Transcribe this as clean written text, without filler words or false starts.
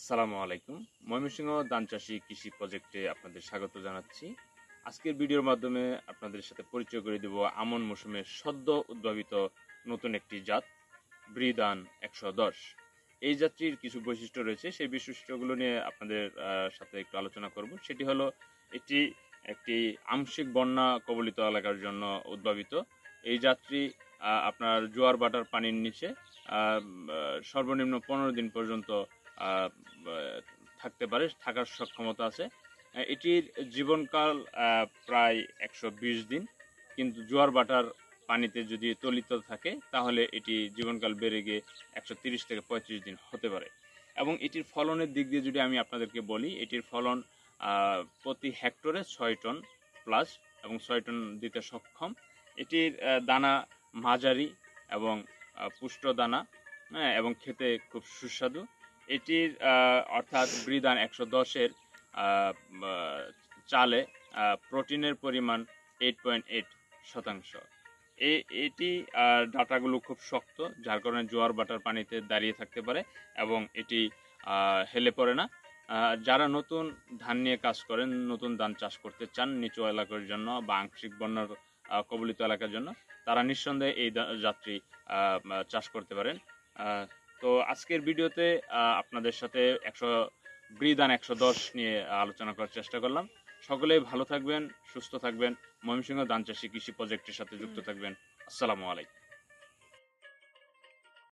আসসালামু আলাইকুম। ময়মনসিংহ ধান চাষী কৃষি প্রজেক্টে আপনাদের স্বাগত জানাচ্ছি। আজকের ভিডিওর মাধ্যমে আপনাদের সাথে পরিচয় করে দেব আমন মৌসুমের সদ্য উদ্ভাবিত নতুন একটি জাত ব্রিদান 110। এই জাতটির কিছু বৈশিষ্ট্য রয়েছে, সেই বৈশিষ্ট্যগুলো নিয়ে আপনাদের সাথে একটু আলোচনা করব। সেটি হলো এটি একটি আংশিক বন্যা কবলিত এলাকার জন্য উদ্ভাবিত। এই জাতটি আপনার জোয়ার ভাটার পানির নিচে সর্বনিম্ন 15 দিন পর্যন্ত আহ, থাকতে পারে, থাকার সক্ষমতা আছে। এটির জীবনকাল প্রায় 120 দিন, কিন্তু জোয়ার ভাটার পানিতে যদি তলিত থাকে তাহলে এটি জীবনকাল বেড়ে গিয়ে 130 থেকে 35 দিন হতে পারে। এবং এটির ফলনের দিক দিয়ে যদি আমি আপনাদেরকে বলি, এটির ফলন প্রতি হেক্টরে 6 টন প্লাস এবং 6 টন দিতে সক্ষম। এটির দানা মাঝারি এবং পুষ্ট দানা, হ্যাঁ, এবং খেতে খুব সুস্বাদু। এটির অর্থাৎ ব্রিদান 110-এর চালে প্রোটিনের পরিমাণ 8.8%। এটি ডাটাগুলো খুব শক্ত, যার কারণে জোয়ার ভাটার পানিতে দাঁড়িয়ে থাকতে পারে এবং এটি হেলে পড়ে না। যারা নতুন ধান নিয়ে কাজ করেন, নতুন ধান চাষ করতে চান নিচু এলাকার জন্য বা আংশিক বন্যার কবলিত এলাকার জন্য, তারা নিঃসন্দেহে এই জাতটি চাষ করতে পারেন। তো আজকের ভিডিওতে আপনাদের সাথে ব্রিদান 110 নিয়ে আলোচনা করার চেষ্টা করলাম। সকলেই ভালো থাকবেন, সুস্থ থাকবেন, ময়মনসিংহ ধান চাষী কৃষি প্রজেক্টের সাথে যুক্ত থাকবেন। আসসালামু আলাইকুম।